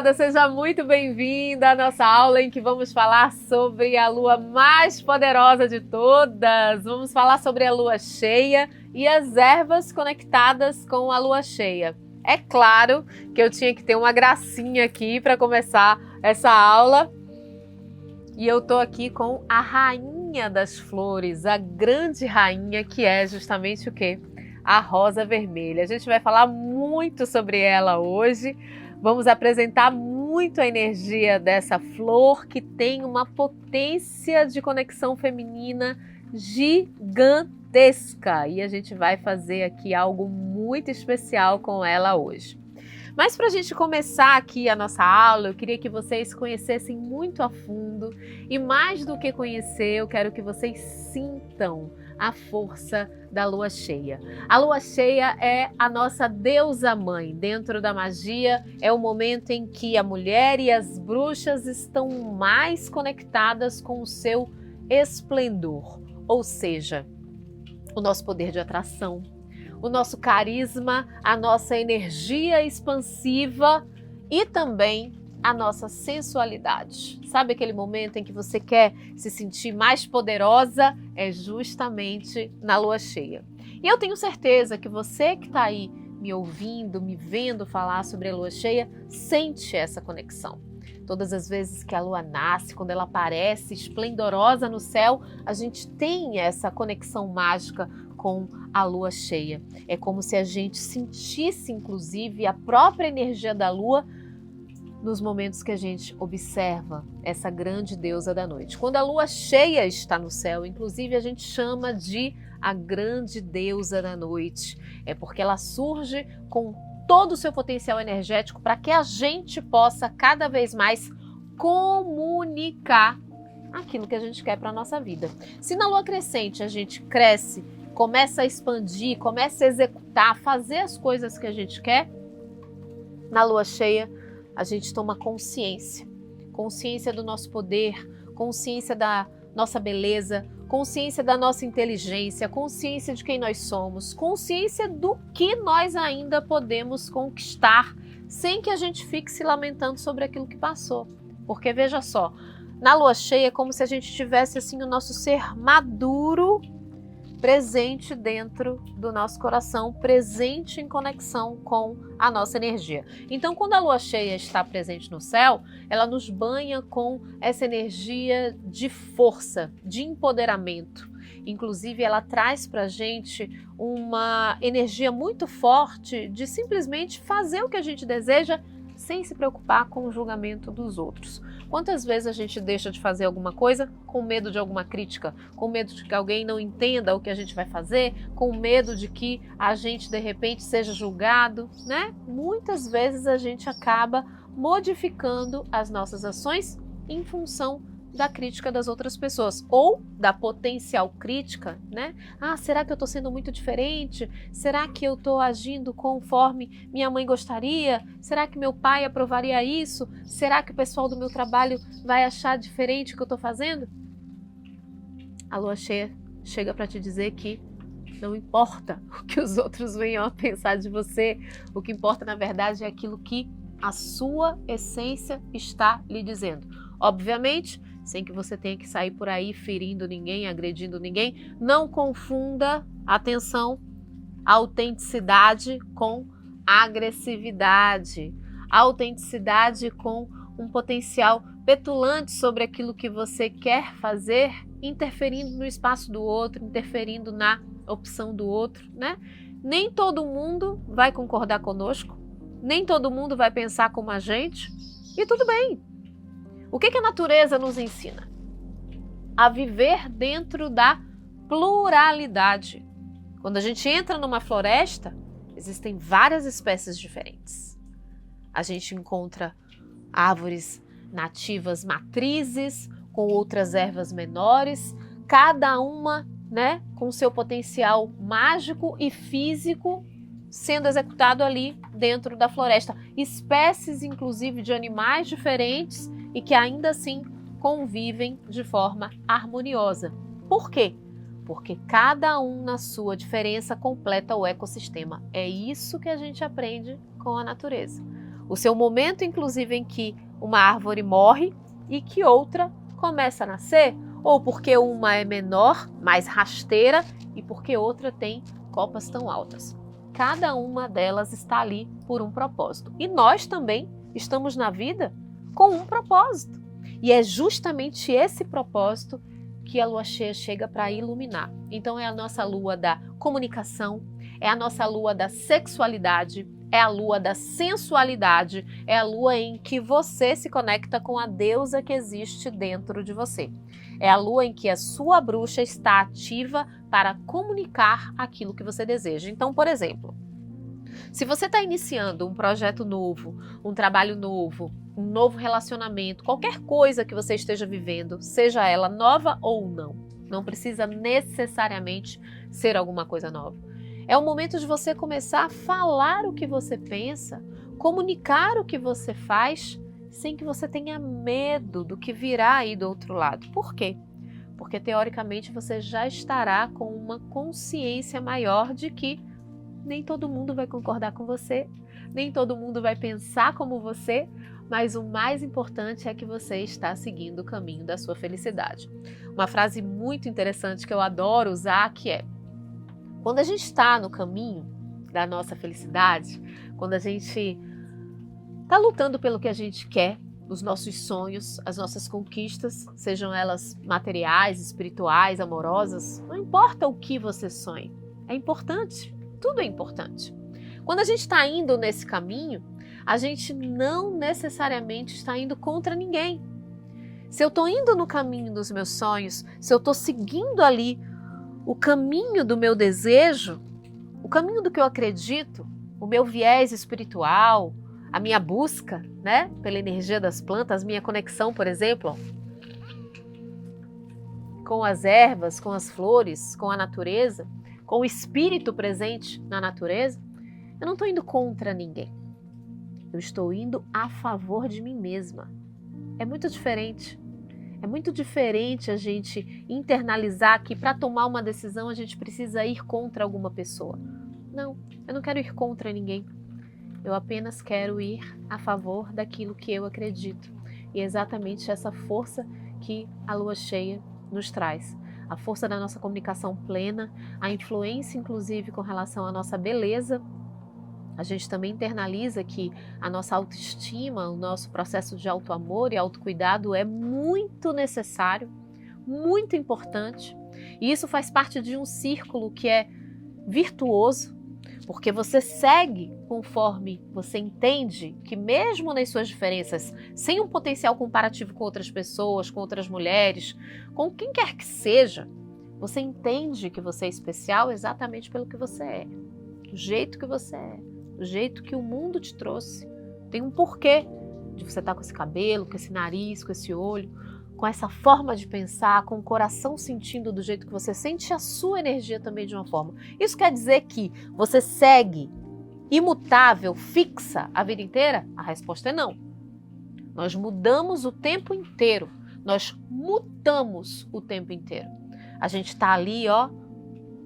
amada, seja muito bem-vinda à nossa aula em que vamos falar sobre a lua mais poderosa de todas. Vamos falar sobre a lua cheia e as ervas conectadas com a lua cheia. É claro que eu tinha que ter uma gracinha aqui para começar essa aula. E eu tô aqui com a rainha das flores, a grande rainha, que é justamente o quê? A rosa vermelha. A gente vai falar muito sobre ela hoje. Vamos apresentar muito a energia dessa flor que tem uma potência de conexão feminina gigantesca. E a gente vai fazer aqui algo muito especial com ela hoje. Mas para a gente começar aqui a nossa aula, eu queria que vocês conhecessem muito a fundo. E mais do que conhecer, eu quero que vocês sintam a força da lua cheia. A lua cheia é a nossa deusa mãe. Dentro da magia é o momento em que a mulher e as bruxas estão mais conectadas com o seu esplendor, ou seja, o nosso poder de atração, o nosso carisma, a nossa energia expansiva e também a nossa sensualidade. Sabe aquele momento em que você quer se sentir mais poderosa? É justamente na lua cheia. E eu tenho certeza que você que está aí me ouvindo, me vendo falar sobre a lua cheia, sente essa conexão. Todas as vezes que a lua nasce, quando ela aparece esplendorosa no céu, a gente tem essa conexão mágica com a lua cheia. É como se a gente sentisse, inclusive, a própria energia da lua nos momentos que a gente observa essa grande deusa da noite. Quando a lua cheia está no céu, inclusive a gente chama de a grande deusa da noite. É porque ela surge com todo o seu potencial energético para que a gente possa cada vez mais comunicar aquilo que a gente quer para a nossa vida. Se na lua crescente a gente cresce, começa a expandir, começa a executar, fazer as coisas que a gente quer, na lua cheia a gente toma consciência do nosso poder, consciência da nossa beleza, consciência da nossa inteligência, consciência de quem nós somos, consciência do que nós ainda podemos conquistar, sem que a gente fique se lamentando sobre aquilo que passou. Porque veja só, na lua cheia é como se a gente tivesse assim o nosso ser maduro, presente dentro do nosso coração, presente em conexão com a nossa energia. Então, quando a lua cheia está presente no céu, ela nos banha com essa energia de força, de empoderamento. Inclusive, ela traz para a gente uma energia muito forte de simplesmente fazer o que a gente deseja sem se preocupar com o julgamento dos outros. Quantas vezes a gente deixa de fazer alguma coisa com medo de alguma crítica, com medo de que alguém não entenda o que a gente vai fazer, com medo de que a gente de repente seja julgado, né? Muitas vezes a gente acaba modificando as nossas ações em função da crítica das outras pessoas ou da potencial crítica, né? Ah, será que eu estou sendo muito diferente? Será que eu estou agindo conforme minha mãe gostaria? Será que meu pai aprovaria isso? Será que o pessoal do meu trabalho vai achar diferente o que eu estou fazendo? A lua cheia chega para te dizer que não importa o que os outros venham a pensar de você, o que importa na verdade é aquilo que a sua essência está lhe dizendo. Obviamente, sem que você tenha que sair por aí ferindo ninguém, agredindo ninguém. Não confunda, atenção, autenticidade com agressividade. Autenticidade com um potencial petulante sobre aquilo que você quer fazer, interferindo no espaço do outro, interferindo na opção do outro, né? Nem todo mundo vai concordar conosco, nem todo mundo vai pensar como a gente, e tudo bem. O que a natureza nos ensina? A viver dentro da pluralidade. Quando a gente entra numa floresta, existem várias espécies diferentes. A gente encontra árvores nativas matrizes, com outras ervas menores, cada uma, né, com seu potencial mágico e físico sendo executado ali dentro da floresta. Espécies, inclusive, de animais diferentes e que ainda assim convivem de forma harmoniosa. Por quê? Porque cada um na sua diferença completa o ecossistema. É isso que a gente aprende com a natureza. O seu momento, inclusive, em que uma árvore morre e que outra começa a nascer, ou porque uma é menor, mais rasteira, e porque outra tem copas tão altas. Cada uma delas está ali por um propósito. E nós também estamos na vida com um propósito. E é justamente esse propósito que a lua cheia chega para iluminar. Então é a nossa lua da comunicação, é a nossa lua da sexualidade, é a lua da sensualidade, é a lua em que você se conecta com a deusa que existe dentro de você. É a lua em que a sua bruxa está ativa para comunicar aquilo que você deseja. Então, por exemplo, se você está iniciando um projeto novo, um trabalho novo, um novo relacionamento, qualquer coisa que você esteja vivendo, seja ela nova ou não precisa necessariamente ser alguma coisa nova. É o momento de você começar a falar o que você pensa, comunicar o que você faz, sem que você tenha medo do que virá aí do outro lado. Por quê? Porque teoricamente você já estará com uma consciência maior de que nem todo mundo vai concordar com você, nem todo mundo vai pensar como você, mas o mais importante é que você está seguindo o caminho da sua felicidade. Uma frase muito interessante que eu adoro usar que é: quando a gente está no caminho da nossa felicidade, quando a gente está lutando pelo que a gente quer, os nossos sonhos, as nossas conquistas, sejam elas materiais, espirituais, amorosas, não importa o que você sonhe, é importante, tudo é importante. Quando a gente está indo nesse caminho, a gente não necessariamente está indo contra ninguém. Se eu estou indo no caminho dos meus sonhos, se eu estou seguindo ali o caminho do meu desejo, o caminho do que eu acredito, o meu viés espiritual, a minha busca, né, pela energia das plantas, minha conexão, por exemplo, com as ervas, com as flores, com a natureza, com o espírito presente na natureza, eu não estou indo contra ninguém. Eu estou indo a favor de mim mesma. É muito diferente. É muito diferente a gente internalizar que para tomar uma decisão a gente precisa ir contra alguma pessoa. Não, eu não quero ir contra ninguém. Eu apenas quero ir a favor daquilo que eu acredito. E é exatamente essa força que a lua cheia nos traz. A força da nossa comunicação plena, a influência inclusive com relação à nossa beleza. A gente também internaliza que a nossa autoestima, o nosso processo de autoamor e autocuidado é muito necessário, muito importante. E isso faz parte de um círculo que é virtuoso, porque você segue conforme você entende que mesmo nas suas diferenças, sem um potencial comparativo com outras pessoas, com outras mulheres, com quem quer que seja, você entende que você é especial exatamente pelo que você é, do jeito que você é. Do jeito que o mundo te trouxe. Tem um porquê de você estar com esse cabelo, com esse nariz, com esse olho, com essa forma de pensar, com o coração sentindo do jeito que você sente, a sua energia também de uma forma. Isso quer dizer que você segue imutável, fixa a vida inteira? A resposta é não. Nós mudamos o tempo inteiro. Nós mutamos o tempo inteiro. A gente está ali, ó,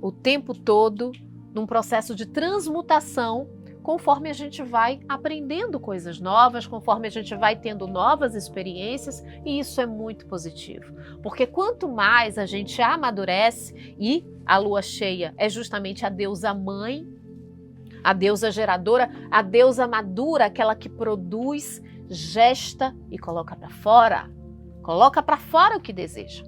o tempo todo num processo de transmutação, conforme a gente vai aprendendo coisas novas, conforme a gente vai tendo novas experiências, e isso é muito positivo. Porque quanto mais a gente amadurece, e a lua cheia é justamente a deusa mãe, a deusa geradora, a deusa madura, aquela que produz, gesta e coloca para fora. Coloca para fora o que deseja.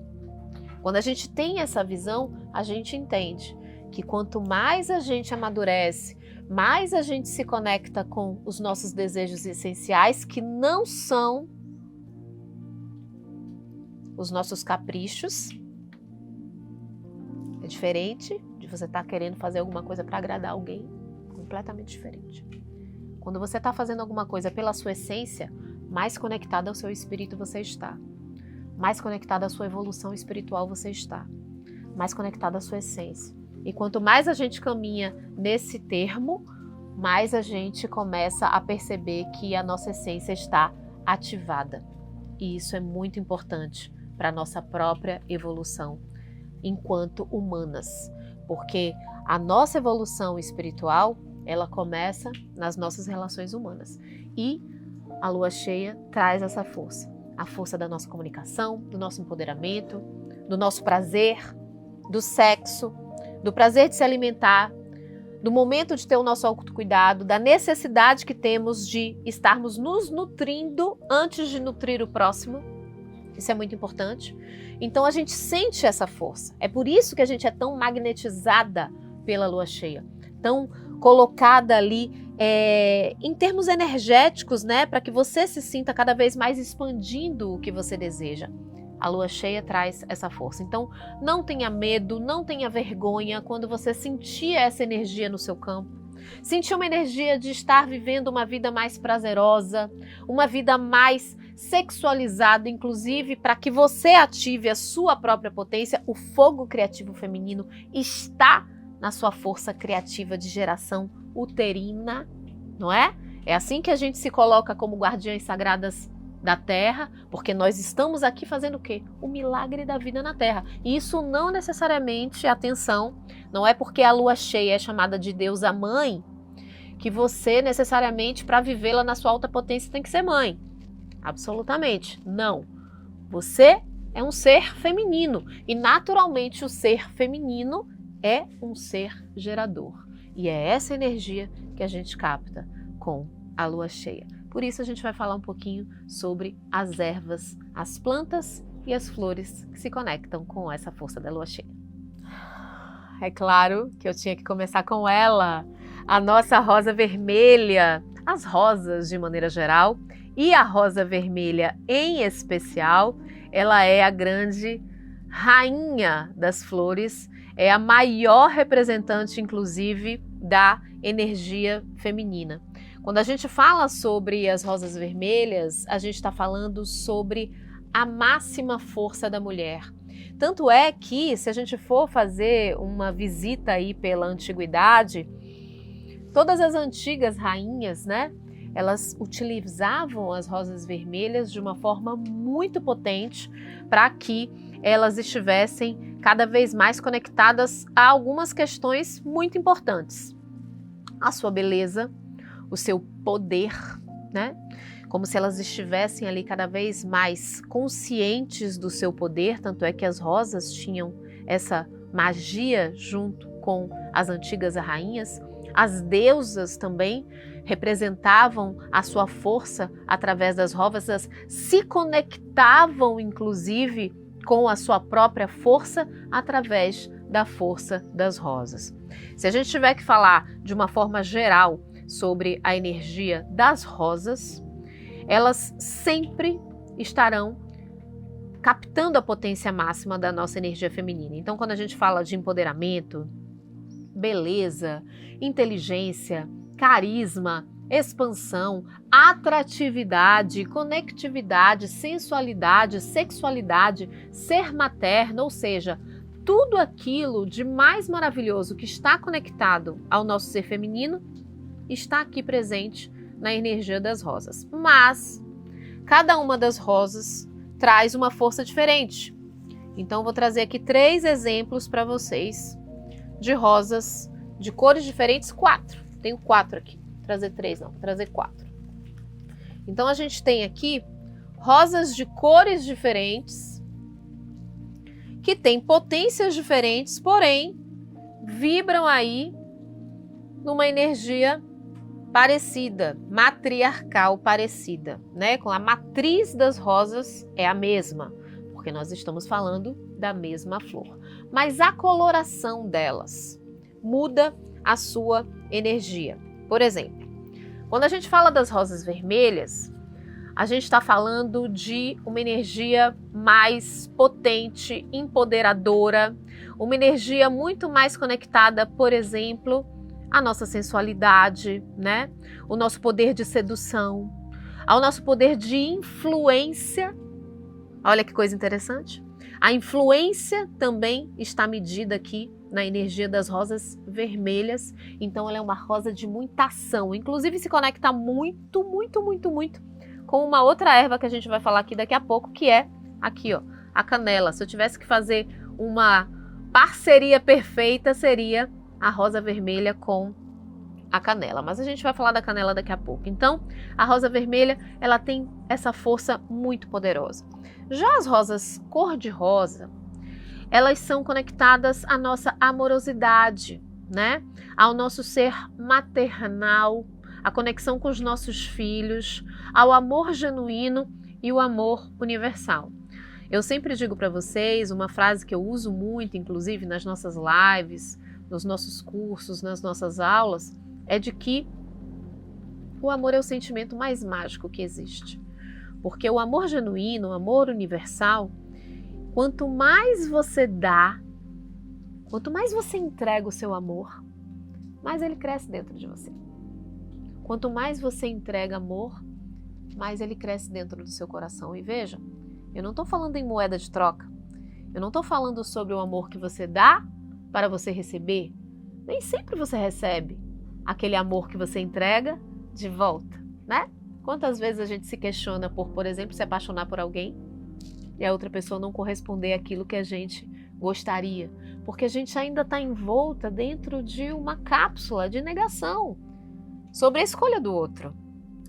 Quando a gente tem essa visão, a gente entende que quanto mais a gente amadurece, mais a gente se conecta com os nossos desejos essenciais, que não são os nossos caprichos. É diferente de você estar querendo fazer alguma coisa para agradar alguém, completamente diferente. Quando você está fazendo alguma coisa pela sua essência, mais conectado ao seu espírito você está. Mais conectado à sua evolução espiritual você está. Mais conectado à sua essência. E quanto mais a gente caminha nesse termo, mais a gente começa a perceber que a nossa essência está ativada. E isso é muito importante para a nossa própria evolução enquanto humanas. Porque a nossa evolução espiritual, ela começa nas nossas relações humanas. E a lua cheia traz essa força. A força da nossa comunicação, do nosso empoderamento, do nosso prazer, do sexo, do prazer de se alimentar, do momento de ter o nosso autocuidado, da necessidade que temos de estarmos nos nutrindo antes de nutrir o próximo. Isso é muito importante. Então a gente sente essa força. É por isso que a gente é tão magnetizada pela lua cheia, tão colocada ali em termos energéticos, né, para que você se sinta cada vez mais expandindo o que você deseja. A lua cheia traz essa força. Então, não tenha medo, não tenha vergonha quando você sentir essa energia no seu campo. Sentir uma energia de estar vivendo uma vida mais prazerosa, uma vida mais sexualizada, inclusive para que você ative a sua própria potência. O fogo criativo feminino está na sua força criativa de geração uterina, não é? É assim que a gente se coloca como guardiãs sagradas da Terra, porque nós estamos aqui fazendo o quê? O milagre da vida na Terra. E isso não necessariamente, atenção, não é porque a lua cheia é chamada de deusa mãe, que você necessariamente, para vivê-la na sua alta potência, tem que ser mãe. Absolutamente, não. Você é um ser feminino e naturalmente o ser feminino é um ser gerador. E é essa energia que a gente capta com a lua cheia. Por isso a gente vai falar um pouquinho sobre as ervas, as plantas e as flores que se conectam com essa força da lua cheia. É claro que eu tinha que começar com ela, a nossa rosa vermelha, as rosas de maneira geral e a rosa vermelha em especial. Ela é a grande rainha das flores, é a maior representante, inclusive, da energia feminina. Quando a gente fala sobre as rosas vermelhas, a gente está falando sobre a máxima força da mulher. Tanto é que, se a gente for fazer uma visita aí pela antiguidade, todas as antigas rainhas, né, elas utilizavam as rosas vermelhas de uma forma muito potente para que elas estivessem cada vez mais conectadas a algumas questões muito importantes. A sua beleza, o seu poder, né? Como se elas estivessem ali cada vez mais conscientes do seu poder, tanto é que as rosas tinham essa magia junto com as antigas rainhas. As deusas também representavam a sua força através das rosas, se conectavam inclusive com a sua própria força através da força das rosas. Se a gente tiver que falar de uma forma geral sobre a energia das rosas, elas sempre estarão captando a potência máxima da nossa energia feminina. Então, quando a gente fala de empoderamento, beleza, inteligência, carisma, expansão, atratividade, conectividade, sensualidade, sexualidade, ser materna, ou seja, tudo aquilo de mais maravilhoso que está conectado ao nosso ser feminino está aqui presente na energia das rosas. Mas cada uma das rosas traz uma força diferente. Então vou trazer aqui 3 exemplos para vocês de rosas de cores diferentes, 4. Tenho 4 aqui. Vou trazer 3 não, vou trazer 4. Então a gente tem aqui rosas de cores diferentes que têm potências diferentes, porém vibram aí numa energia parecida, matriarcal parecida, né? Com a matriz das rosas é a mesma, porque nós estamos falando da mesma flor. Mas a coloração delas muda a sua energia. Por exemplo, quando a gente fala das rosas vermelhas, a gente está falando de uma energia mais potente, empoderadora, uma energia muito mais conectada, por exemplo, à nossa sensualidade, né? O nosso poder de sedução, ao nosso poder de influência. Olha que coisa interessante. A influência também está medida aqui na energia das rosas vermelhas. Então ela é uma rosa de muita ação. Inclusive se conecta muito com uma outra erva que a gente vai falar aqui daqui a pouco, que é aqui, ó, a canela. Se eu tivesse que fazer uma parceria perfeita, seria a rosa vermelha com a canela, mas a gente vai falar da canela daqui a pouco. Então, a rosa vermelha, ela tem essa força muito poderosa. Já as rosas cor-de-rosa, elas são conectadas à nossa amorosidade, né? Ao nosso ser maternal, a conexão com os nossos filhos, ao amor genuíno e o amor universal. Eu sempre digo para vocês uma frase que eu uso muito, inclusive nas nossas lives, nos nossos cursos, nas nossas aulas, é de que o amor é o sentimento mais mágico que existe. Porque o amor genuíno, o amor universal, quanto mais você dá, quanto mais você entrega o seu amor, mais ele cresce dentro de você. Quanto mais você entrega amor, mais ele cresce dentro do seu coração. E veja, eu não estou falando em moeda de troca. Eu não estou falando sobre o amor que você dá para você receber. Nem sempre você recebe aquele amor que você entrega de volta, né? Quantas vezes a gente se questiona por exemplo, se apaixonar por alguém e a outra pessoa não corresponder àquilo que a gente gostaria, porque a gente ainda está envolta dentro de uma cápsula de negação sobre a escolha do outro.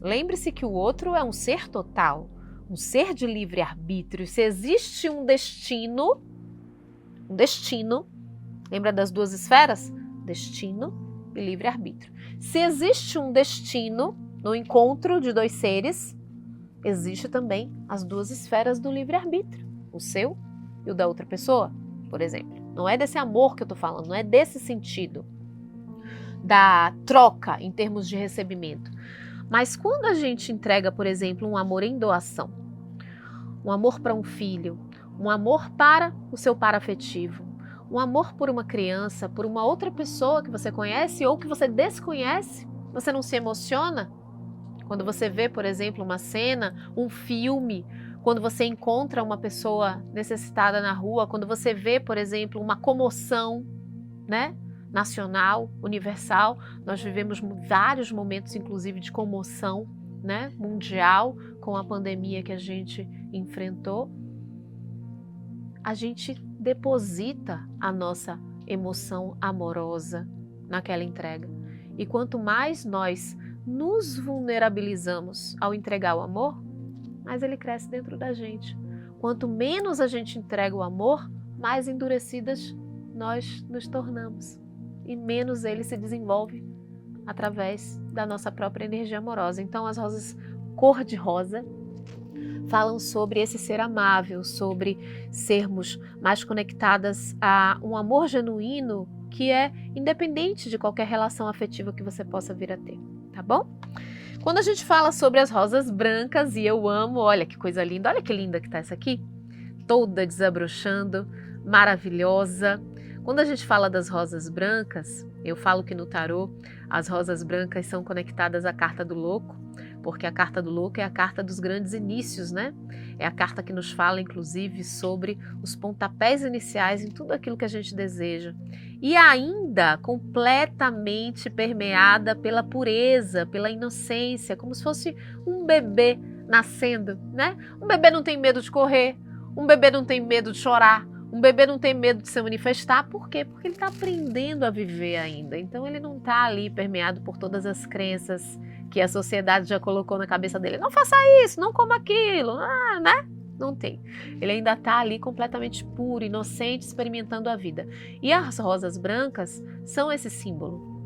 Lembre-se que o outro é um ser total, um ser de livre-arbítrio. Se existe um destino, lembra das duas esferas? Destino e livre-arbítrio. Se existe um destino no encontro de dois seres, existe também as duas esferas do livre-arbítrio, o seu e o da outra pessoa, por exemplo. Não é desse amor que eu estou falando, não é desse sentido da troca em termos de recebimento. Mas quando a gente entrega, por exemplo, um amor em doação, um amor para um filho, um amor para o seu par afetivo, um amor por uma criança, por uma outra pessoa que você conhece ou que você desconhece, você não se emociona? Quando você vê, por exemplo, uma cena, um filme, quando você encontra uma pessoa necessitada na rua, quando você vê, por exemplo, uma comoção, né? Nacional, universal, nós vivemos vários momentos, inclusive, de comoção, né? Mundial, com a pandemia que a gente enfrentou. A gente deposita a nossa emoção amorosa naquela entrega. E quanto mais nós nos vulnerabilizamos ao entregar o amor, mais ele cresce dentro da gente. Quanto menos a gente entrega o amor, mais endurecidas nós nos tornamos. E menos ele se desenvolve através da nossa própria energia amorosa. Então as rosas cor-de-rosa falam sobre esse ser amável, sobre sermos mais conectadas a um amor genuíno que é independente de qualquer relação afetiva que você possa vir a ter, tá bom? Quando a gente fala sobre as rosas brancas, e eu amo, olha que coisa linda, olha que linda que tá essa aqui, toda desabrochando, maravilhosa. Quando a gente fala das rosas brancas, eu falo que no tarô as rosas brancas são conectadas à carta do louco, porque a carta do louco é a carta dos grandes inícios, né? É a carta que nos fala, inclusive, sobre os pontapés iniciais em tudo aquilo que a gente deseja. E ainda completamente permeada pela pureza, pela inocência, como se fosse um bebê nascendo, né? Um bebê não tem medo de correr, um bebê não tem medo de chorar, um bebê não tem medo de se manifestar. Por quê? Porque ele está aprendendo a viver ainda. Então ele não está ali permeado por todas as crenças que a sociedade já colocou na cabeça dele. Não faça isso, não coma aquilo, né? Não tem. Ele ainda está ali completamente puro, inocente, experimentando a vida. E as rosas brancas são esse símbolo.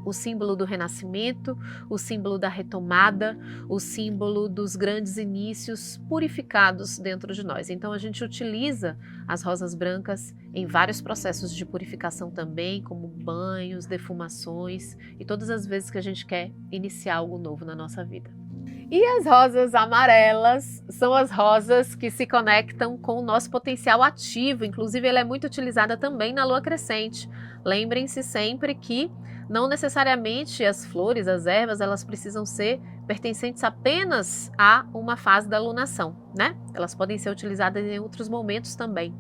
O símbolo do renascimento, o símbolo da retomada, o símbolo dos grandes inícios purificados dentro de nós. Então a gente utiliza as rosas brancas em vários processos de purificação também, como banhos, defumações e todas as vezes que a gente quer iniciar algo novo na nossa vida. E as rosas amarelas são as rosas que se conectam com o nosso potencial ativo, inclusive ela é muito utilizada também na lua crescente. Lembrem-se sempre que não necessariamente as flores, as ervas, elas precisam ser pertencentes apenas a uma fase da lunação, né? Elas podem ser utilizadas em outros momentos também.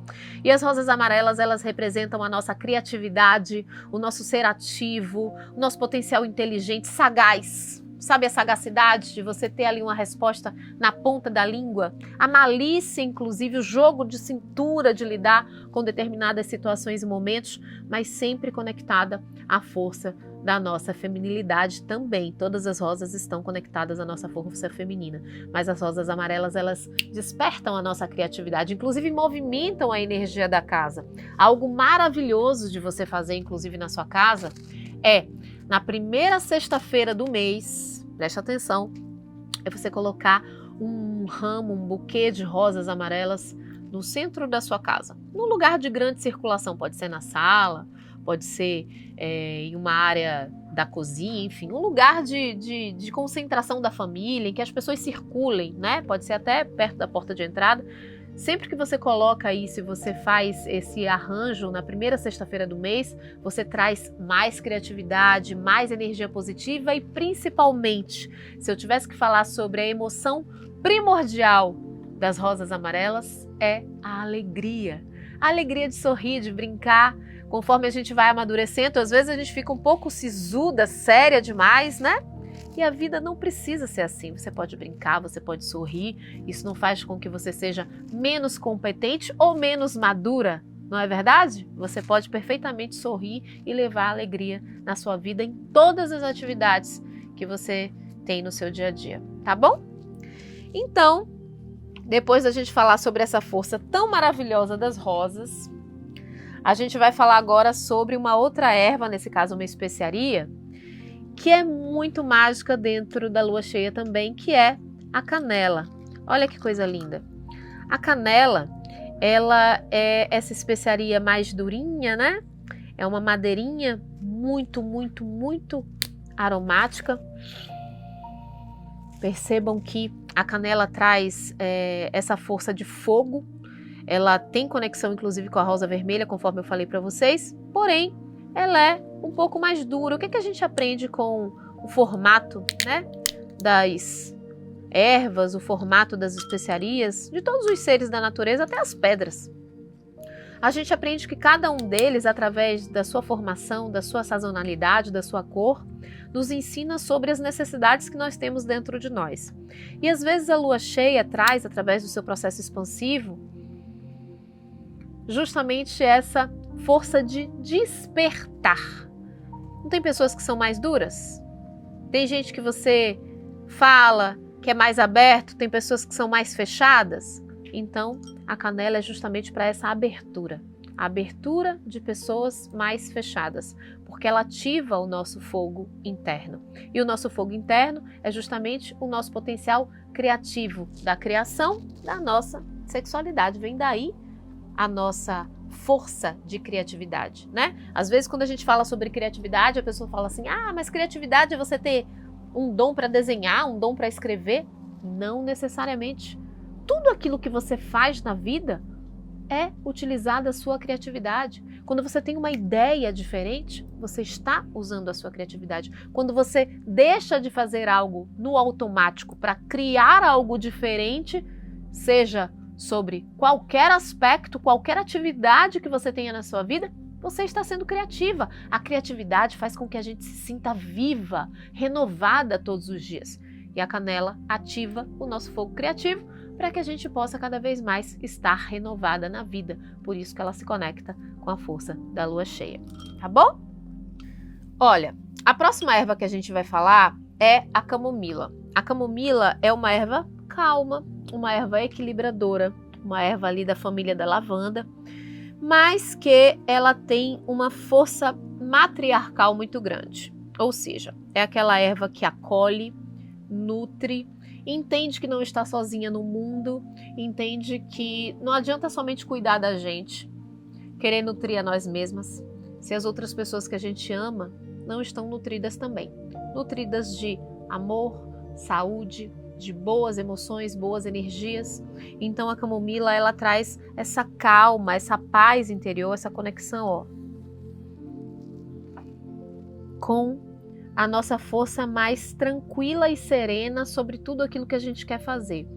E as rosas amarelas, elas representam a nossa criatividade, o nosso ser ativo, o nosso potencial inteligente, sagaz, sabe a sagacidade de você ter ali uma resposta na ponta da língua, a malícia, inclusive o jogo de cintura de lidar com determinadas situações e momentos, mas sempre conectada à força da nossa feminilidade também. Todas as rosas estão conectadas à nossa força feminina, mas as rosas amarelas, elas despertam a nossa criatividade, inclusive movimentam a energia da casa. Algo maravilhoso de você fazer, inclusive na sua casa, é na primeira sexta-feira do mês, preste atenção, é você colocar um ramo, um buquê de rosas amarelas no centro da sua casa, num lugar de grande circulação, pode ser na sala, pode ser em uma área da cozinha, enfim, um lugar de concentração da família, em que as pessoas circulem, né? Pode ser até perto da porta de entrada. Sempre que você coloca aí, se você faz esse arranjo na primeira sexta-feira do mês, você traz mais criatividade, mais energia positiva e principalmente, se eu tivesse que falar sobre a emoção primordial das rosas amarelas, é a alegria. A alegria de sorrir, de brincar. Conforme a gente vai amadurecendo, às vezes a gente fica um pouco sisuda, séria demais, né? E a vida não precisa ser assim. Você pode brincar, você pode sorrir. Isso não faz com que você seja menos competente ou menos madura, não é verdade? Você pode perfeitamente sorrir e levar alegria na sua vida em todas as atividades que você tem no seu dia a dia, tá bom? Então, depois da gente falar sobre essa força tão maravilhosa das rosas, a gente vai falar agora sobre uma outra erva, nesse caso uma especiaria, que é muito mágica dentro da lua cheia também, que é a canela. Olha que coisa linda. A canela, ela é essa especiaria mais durinha, né? É uma madeirinha muito, muito, muito aromática. Percebam que a canela traz essa força de fogo. Ela tem conexão, inclusive, com a rosa vermelha, conforme eu falei para vocês. Porém, ela é um pouco mais dura. O que a gente aprende com o formato, né, das ervas, o formato das especiarias, de todos os seres da natureza, até as pedras? A gente aprende que cada um deles, através da sua formação, da sua sazonalidade, da sua cor, nos ensina sobre as necessidades que nós temos dentro de nós. E às vezes a lua cheia traz, através do seu processo expansivo, justamente essa força de despertar. Não tem pessoas que são mais duras? Tem gente que você fala que é mais aberto, tem pessoas que são mais fechadas? Então, a canela é justamente para essa abertura. A abertura de pessoas mais fechadas, porque ela ativa o nosso fogo interno. E o nosso fogo interno é justamente o nosso potencial criativo, da criação da nossa sexualidade. Vem daí a nossa força de criatividade, né? Às vezes, quando a gente fala sobre criatividade, a pessoa fala assim: ah, mas criatividade é você ter um dom para desenhar, um dom para escrever. Não necessariamente. Tudo aquilo que você faz na vida é utilizar a sua criatividade. Quando você tem uma ideia diferente, você está usando a sua criatividade. Quando você deixa de fazer algo no automático para criar algo diferente, seja sobre qualquer aspecto, qualquer atividade que você tenha na sua vida, você está sendo criativa. A criatividade faz com que a gente se sinta viva, renovada todos os dias. E a canela ativa o nosso fogo criativo para que a gente possa cada vez mais estar renovada na vida. Por isso que ela se conecta com a força da lua cheia. Tá bom? Olha, a próxima erva que a gente vai falar é a camomila. A camomila é uma erva calma, uma erva equilibradora, uma erva ali da família da lavanda, mas que ela tem uma força matriarcal muito grande. Ou seja, é aquela erva que acolhe, nutre, entende que não está sozinha no mundo, entende que não adianta somente cuidar da gente, querer nutrir a nós mesmas, se as outras pessoas que a gente ama não estão nutridas também. Nutridas de amor, saúde, de boas emoções, boas energias. Então a camomila, ela traz essa calma, essa paz interior, essa conexão, ó, com a nossa força mais tranquila e serena sobre tudo aquilo que a gente quer fazer.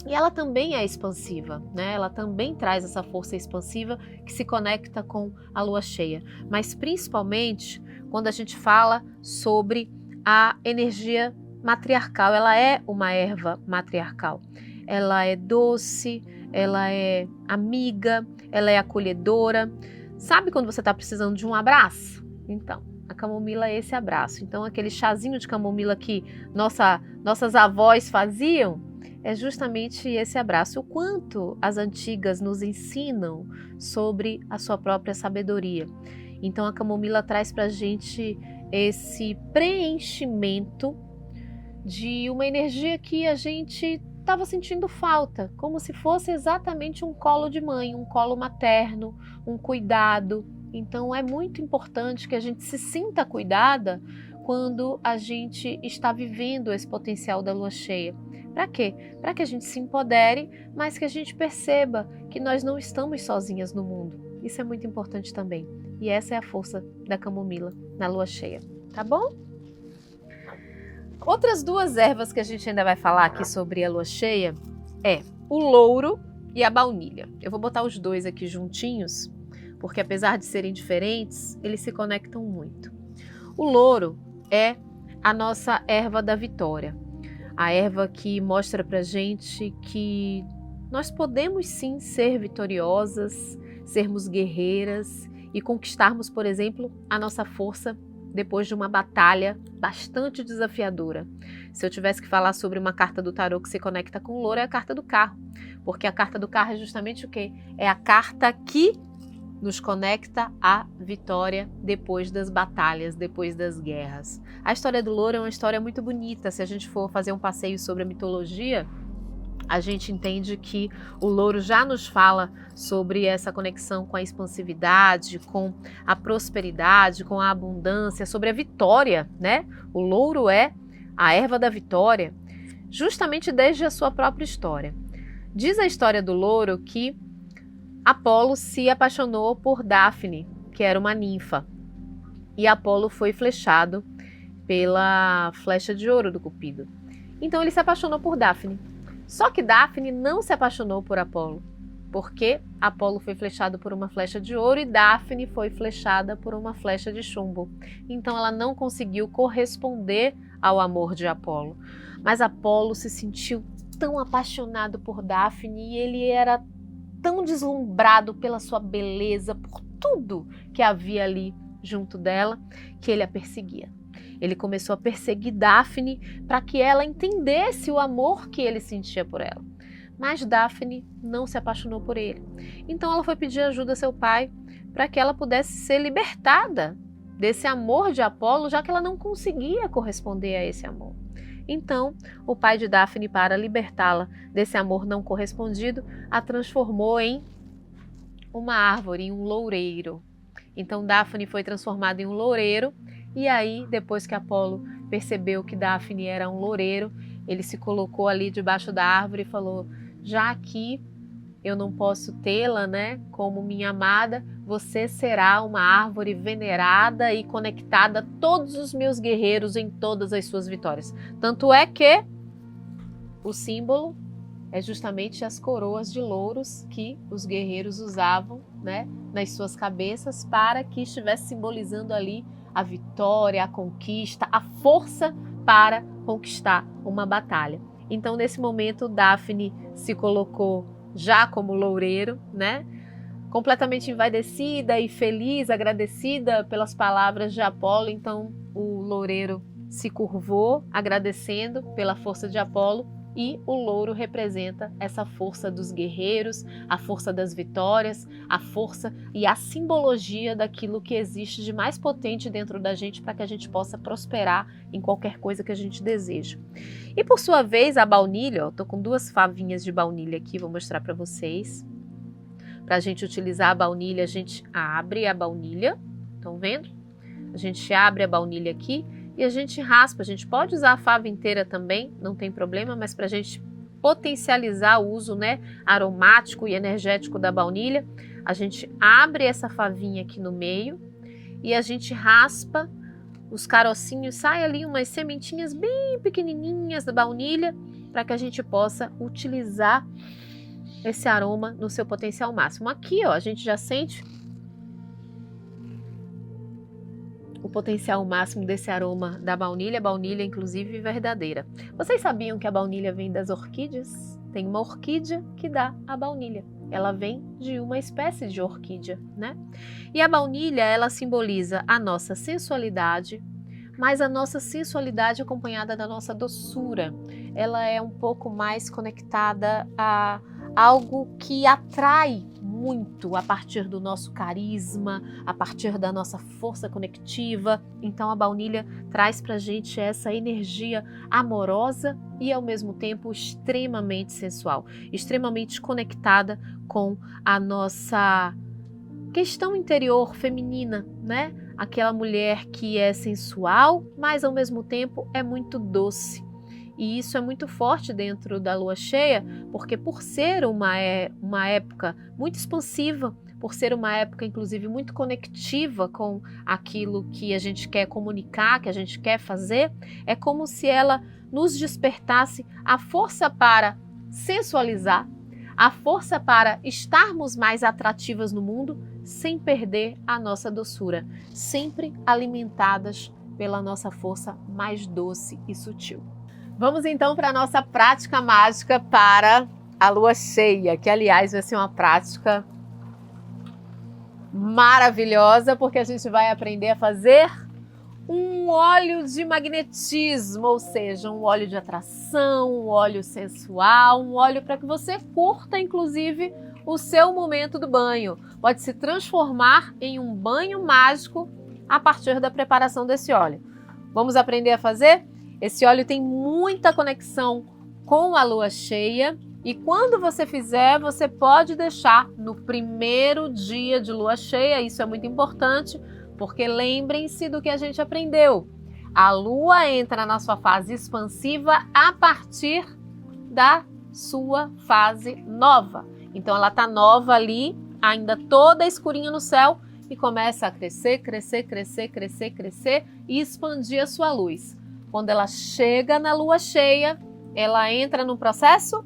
E ela também é expansiva, né? Ela também traz essa força expansiva que se conecta com a lua cheia. Mas principalmente quando a gente fala sobre a energia matriarcal, ela é uma erva matriarcal. Ela é doce, ela é amiga, ela é acolhedora. Sabe quando você está precisando de um abraço? Então, a camomila é esse abraço. Então, aquele chazinho de camomila que nossas avós faziam, é justamente esse abraço. O quanto as antigas nos ensinam sobre a sua própria sabedoria. Então, a camomila traz para a gente esse preenchimento de uma energia que a gente estava sentindo falta, como se fosse exatamente um colo de mãe, um colo materno, um cuidado. Então é muito importante que a gente se sinta cuidada quando a gente está vivendo esse potencial da lua cheia. Para quê? Para que a gente se empodere, mas que a gente perceba que nós não estamos sozinhas no mundo. Isso é muito importante também. E essa é a força da camomila na lua cheia, tá bom? Outras duas ervas que a gente ainda vai falar aqui sobre a lua cheia é o louro e a baunilha. Eu vou botar os dois aqui juntinhos, porque apesar de serem diferentes, eles se conectam muito. O louro é a nossa erva da vitória, a erva que mostra pra gente que nós podemos sim ser vitoriosas, sermos guerreiras e conquistarmos, por exemplo, a nossa força depois de uma batalha bastante desafiadora. Se eu tivesse que falar sobre uma carta do tarô que se conecta com o louro, é a carta do carro, porque a carta do carro é justamente o quê? É a carta que nos conecta à vitória depois das batalhas, depois das guerras. A história do louro é uma história muito bonita. Se a gente for fazer um passeio sobre a mitologia, a gente entende que o louro já nos fala sobre essa conexão com a expansividade, com a prosperidade, com a abundância, sobre a vitória, né? O louro é a erva da vitória, justamente desde a sua própria história. Diz a história do louro que Apolo se apaixonou por Dáfne, que era uma ninfa, e Apolo foi flechado pela flecha de ouro do Cupido. Então ele se apaixonou por Dáfne. Só que Dáfne não se apaixonou por Apolo, porque Apolo foi flechado por uma flecha de ouro e Dáfne foi flechada por uma flecha de chumbo. Então ela não conseguiu corresponder ao amor de Apolo. Mas Apolo se sentiu tão apaixonado por Dáfne e ele era tão deslumbrado pela sua beleza, por tudo que havia ali junto dela, que ele a perseguia. Ele começou a perseguir Dáfne para que ela entendesse o amor que ele sentia por ela. Mas Dáfne não se apaixonou por ele. Então ela foi pedir ajuda a seu pai para que ela pudesse ser libertada desse amor de Apolo, já que ela não conseguia corresponder a esse amor. Então, o pai de Dáfne, para libertá-la desse amor não correspondido, a transformou em uma árvore, em um loureiro. Então, Dáfne foi transformada em um loureiro, e aí, depois que Apolo percebeu que Dáfne era um loureiro, ele se colocou ali debaixo da árvore e falou: já que eu não posso tê-la, né, como minha amada, você será uma árvore venerada e conectada a todos os meus guerreiros em todas as suas vitórias. Tanto é que o símbolo é justamente as coroas de louros que os guerreiros usavam, né, nas suas cabeças para que estivesse simbolizando ali a vitória, a conquista, a força para conquistar uma batalha. Então, nesse momento, Dáfne se colocou já como loureiro, né? Completamente envaidecida e feliz, agradecida pelas palavras de Apolo. Então o loureiro se curvou, agradecendo pela força de Apolo, e o louro representa essa força dos guerreiros, a força das vitórias, a força e a simbologia daquilo que existe de mais potente dentro da gente para que a gente possa prosperar em qualquer coisa que a gente deseja. E por sua vez, a baunilha, eu tô com 2 favinhas de baunilha aqui, vou mostrar para vocês. Para a gente utilizar a baunilha, a gente abre a baunilha, estão vendo? A gente abre a baunilha aqui e a gente raspa. A gente pode usar a fava inteira também, não tem problema, mas para a gente potencializar o uso, né, aromático e energético da baunilha, a gente abre essa favinha aqui no meio e a gente raspa os carocinhos, sai ali umas sementinhas bem pequenininhas da baunilha para que a gente possa utilizar esse aroma no seu potencial máximo. Aqui, ó, a gente já sente o potencial máximo desse aroma da baunilha, inclusive verdadeira. Vocês sabiam que a baunilha vem das orquídeas? Tem uma orquídea que dá a baunilha. Ela vem de uma espécie de orquídea, né? E a baunilha, ela simboliza a nossa sensualidade, mas a nossa sensualidade acompanhada da nossa doçura. Ela é um pouco mais conectada a algo que atrai muito a partir do nosso carisma, a partir da nossa força conectiva. Então a baunilha traz pra gente essa energia amorosa e ao mesmo tempo extremamente sensual, extremamente conectada com a nossa questão interior feminina, né? Aquela mulher que é sensual, mas ao mesmo tempo é muito doce. E isso é muito forte dentro da lua cheia, porque por ser uma época muito expansiva, por ser uma época inclusive muito conectiva com aquilo que a gente quer comunicar, que a gente quer fazer, é como se ela nos despertasse a força para sensualizar, a força para estarmos mais atrativas no mundo, sem perder a nossa doçura, sempre alimentadas pela nossa força mais doce e sutil. Vamos então para a nossa prática mágica para a lua cheia, que aliás vai ser uma prática maravilhosa, porque a gente vai aprender a fazer um óleo de magnetismo, ou seja, um óleo de atração, um óleo sensual, um óleo para que você curta inclusive o seu momento do banho. Pode se transformar em um banho mágico a partir da preparação desse óleo. Vamos aprender a fazer? Esse óleo tem muita conexão com a lua cheia e quando você fizer, você pode deixar no primeiro dia de lua cheia. Isso é muito importante, porque lembrem-se do que a gente aprendeu. A lua entra na sua fase expansiva a partir da sua fase nova. Então ela está nova ali, ainda toda escurinha no céu e começa a crescer, crescer, crescer, crescer, crescer e expandir a sua luz. Quando ela chega na lua cheia, ela entra num processo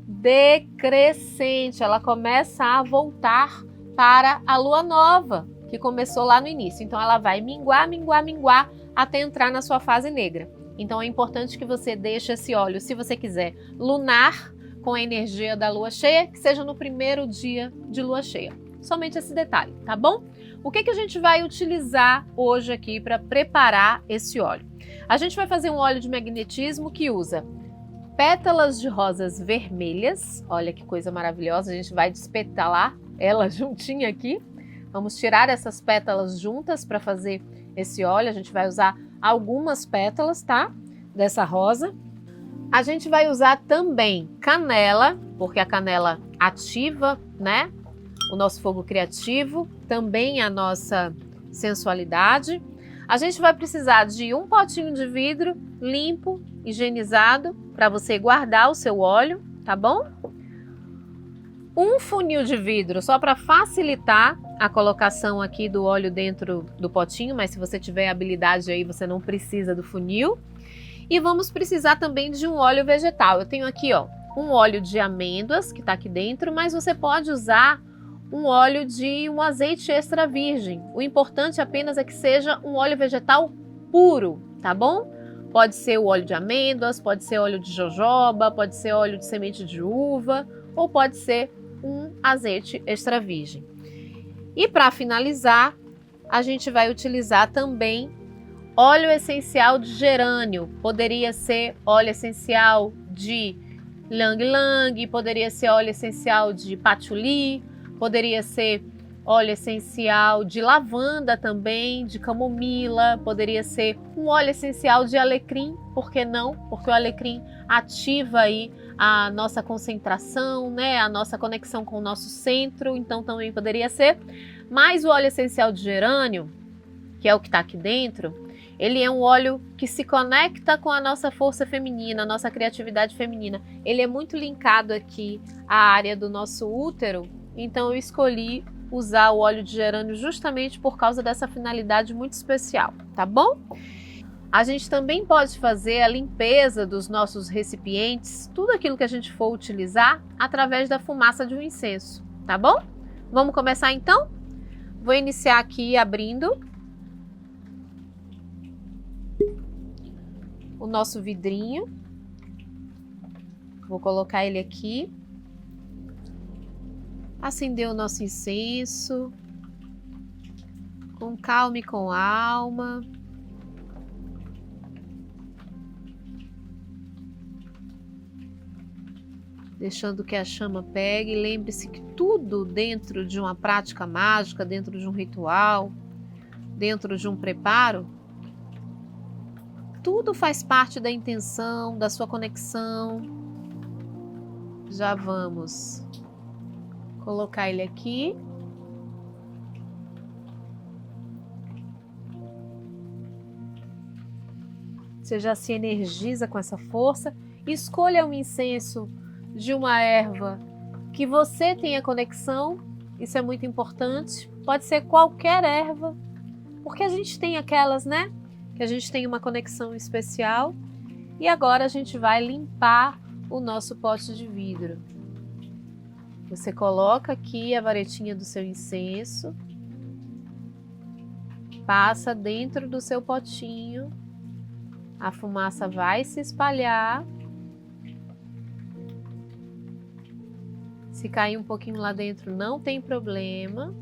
decrescente, ela começa a voltar para a lua nova, que começou lá no início. Então ela vai minguar, minguar, minguar, até entrar na sua fase negra. Então é importante que você deixe esse óleo, se você quiser, lunar, com a energia da lua cheia, que seja no primeiro dia de lua cheia. Somente esse detalhe, tá bom? O que a gente vai utilizar hoje aqui para preparar esse óleo? A gente vai fazer um óleo de magnetismo que usa pétalas de rosas vermelhas. Olha que coisa maravilhosa, a gente vai despetalar ela juntinha aqui. Vamos tirar essas pétalas juntas para fazer esse óleo. A gente vai usar algumas pétalas, tá? Dessa rosa. A gente vai usar também canela, porque a canela ativa, né? O nosso fogo criativo, também a nossa sensualidade. A gente vai precisar de um potinho de vidro limpo, higienizado, para você guardar o seu óleo, tá bom? Um funil de vidro, só para facilitar a colocação aqui do óleo dentro do potinho, mas se você tiver habilidade aí, você não precisa do funil. E vamos precisar também de um óleo vegetal. Eu tenho aqui, ó, um óleo de amêndoas, que está aqui dentro, mas você pode usar um azeite extra virgem. O importante apenas é que seja um óleo vegetal puro, tá bom? Pode ser o óleo de amêndoas, pode ser óleo de jojoba, pode ser óleo de semente de uva, ou pode ser um azeite extra virgem. E para finalizar, a gente vai utilizar também óleo essencial de gerânio. Poderia ser óleo essencial de ylang-ylang, poderia ser óleo essencial de patchouli, poderia ser óleo essencial de lavanda também, de camomila, poderia ser um óleo essencial de alecrim, por que não? Porque o alecrim ativa aí a nossa concentração, né? A nossa conexão com o nosso centro, então também poderia ser. Mas o óleo essencial de gerânio, que é o que está aqui dentro, ele é um óleo que se conecta com a nossa força feminina, a nossa criatividade feminina. Ele é muito linkado aqui à área do nosso útero, então eu escolhi usar o óleo de gerânio justamente por causa dessa finalidade muito especial, tá bom? A gente também pode fazer a limpeza dos nossos recipientes, tudo aquilo que a gente for utilizar, através da fumaça de um incenso, tá bom? Vamos começar então? Vou iniciar aqui abrindo o nosso vidrinho. Vou colocar ele aqui. Acender o nosso incenso. Com calma e com alma. Deixando que a chama pegue. Lembre-se que tudo dentro de uma prática mágica, dentro de um ritual, dentro de um preparo, tudo faz parte da intenção, da sua conexão. Já vamos colocar ele aqui. Você já se energiza com essa força. Escolha um incenso de uma erva que você tenha conexão. Isso é muito importante. Pode ser qualquer erva, porque a gente tem aquelas, né? Que a gente tem uma conexão especial. E agora a gente vai limpar o nosso pote de vidro. Você coloca aqui a varetinha do seu incenso, passa dentro do seu potinho, a fumaça vai se espalhar. Se cair um pouquinho lá dentro, não tem problema.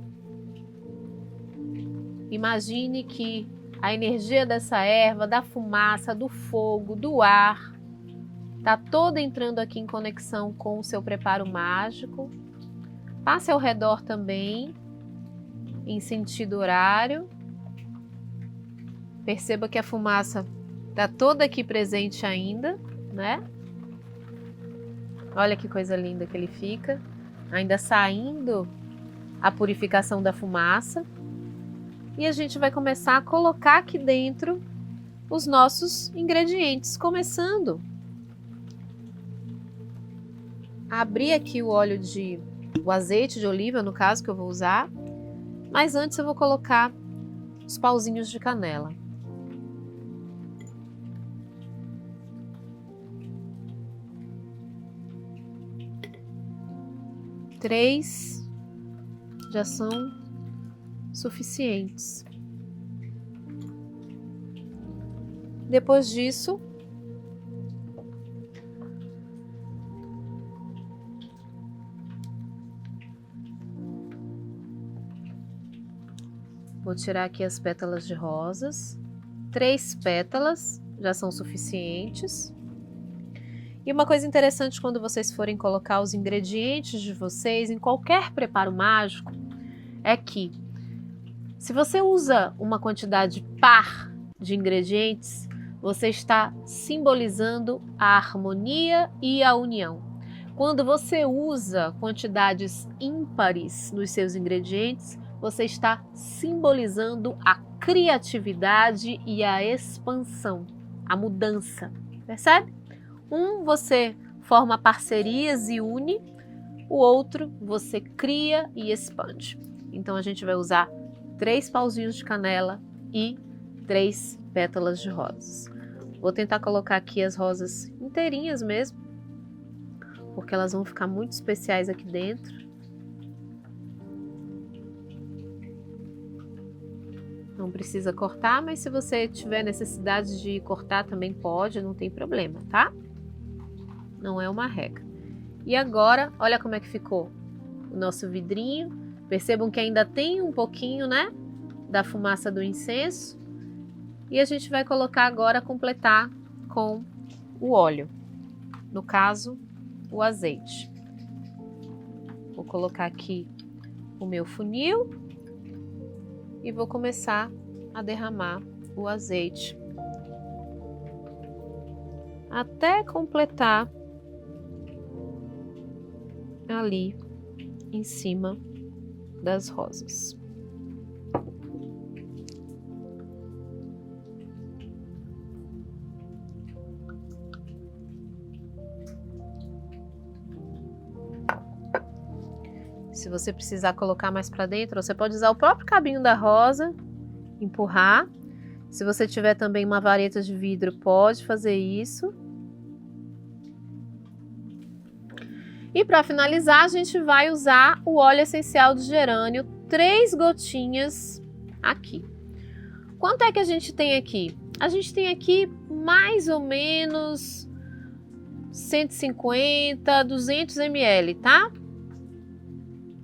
Imagine que a energia dessa erva, da fumaça, do fogo, do ar, está toda entrando aqui em conexão com o seu preparo mágico. Passe ao redor também, em sentido horário. Perceba que a fumaça está toda aqui presente ainda, né? Olha que coisa linda que ele fica. Ainda saindo a purificação da fumaça. E a gente vai começar a colocar aqui dentro os nossos ingredientes. Começando a abrir aqui o azeite de oliva, no caso, que eu vou usar. Mas antes eu vou colocar os pauzinhos de canela. Três já são suficientes. Depois disso, vou tirar aqui as pétalas de rosas. 3 pétalas já são suficientes. E uma coisa interessante quando vocês forem colocar os ingredientes de vocês em qualquer preparo mágico é que, se você usa uma quantidade par de ingredientes, você está simbolizando a harmonia e a união. Quando você usa quantidades ímpares nos seus ingredientes, você está simbolizando a criatividade e a expansão, a mudança, percebe? Você forma parcerias e une, o outro você cria e expande. Então a gente vai usar 3 pauzinhos de canela e 3 pétalas de rosas. Vou tentar colocar aqui as rosas inteirinhas mesmo, porque elas vão ficar muito especiais aqui dentro. Não precisa cortar, mas se você tiver necessidade de cortar também pode, não tem problema, tá? Não é uma regra. E agora, olha como é que ficou o nosso vidrinho. Percebam que ainda tem um pouquinho, né, da fumaça do incenso. E a gente vai colocar agora, completar com o óleo. No caso, o azeite. Vou colocar aqui o meu funil e vou começar a derramar o azeite até completar ali em cima das rosas. Se você precisar colocar mais para dentro, você pode usar o próprio cabinho da rosa, empurrar. Se você tiver também uma vareta de vidro, pode fazer isso. E para finalizar, a gente vai usar o óleo essencial de gerânio, 3 gotinhas aqui. Quanto é que a gente tem aqui? A gente tem aqui mais ou menos 150, 200 ml, tá?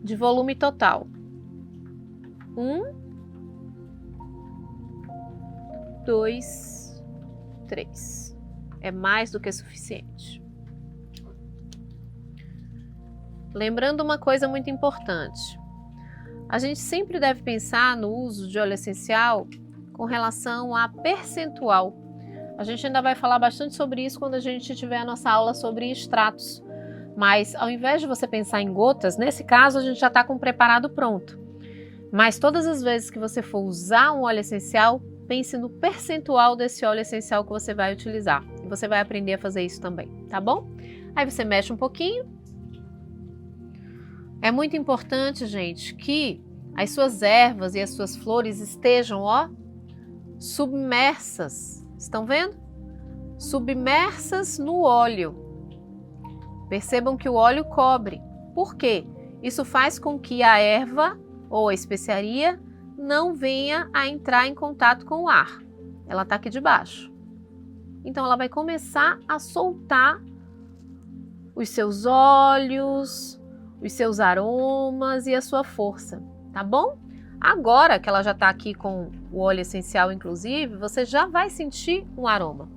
De volume total. 1, 2, 3. É mais do que suficiente. Lembrando uma coisa muito importante. A gente sempre deve pensar no uso de óleo essencial com relação a percentual. A gente ainda vai falar bastante sobre isso quando a gente tiver a nossa aula sobre extratos. Mas ao invés de você pensar em gotas, nesse caso a gente já está com o preparado pronto. Mas todas as vezes que você for usar um óleo essencial, pense no percentual desse óleo essencial que você vai utilizar. E você vai aprender a fazer isso também, tá bom? Aí você mexe um pouquinho. É muito importante, gente, que as suas ervas e as suas flores estejam, ó, submersas. Estão vendo? Submersas no óleo. Percebam que o óleo cobre. Por quê? Isso faz com que a erva ou a especiaria não venha a entrar em contato com o ar. Ela está aqui debaixo. Então ela vai começar a soltar os seus óleos, os seus aromas e a sua força, tá bom? Agora que ela já está aqui com o óleo essencial, inclusive, você já vai sentir um aroma.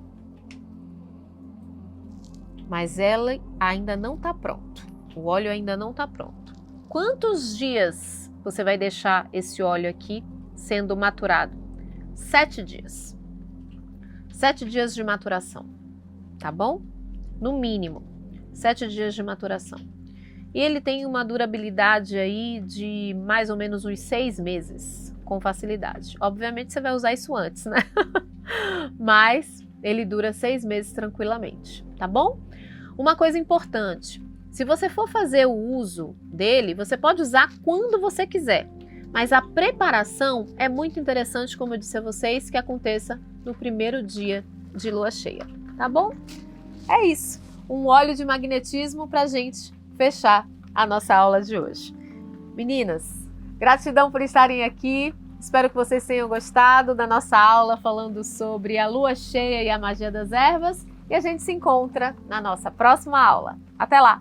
Mas ela ainda não está pronto. O óleo ainda não está pronto. Quantos dias você vai deixar esse óleo aqui sendo maturado? 7 dias. 7 dias de maturação, tá bom? No mínimo, 7 dias de maturação. E ele tem uma durabilidade aí de mais ou menos uns 6 meses, com facilidade. Obviamente você vai usar isso antes, né? Mas ele dura 6 meses tranquilamente, tá bom? Uma coisa importante, se você for fazer o uso dele, você pode usar quando você quiser. Mas a preparação é muito interessante, como eu disse a vocês, que aconteça no primeiro dia de lua cheia, tá bom? É isso, um óleo de magnetismo pra gente fechar a nossa aula de hoje. Meninas, gratidão por estarem aqui. Espero que vocês tenham gostado da nossa aula falando sobre a lua cheia e a magia das ervas. E a gente se encontra na nossa próxima aula. Até lá!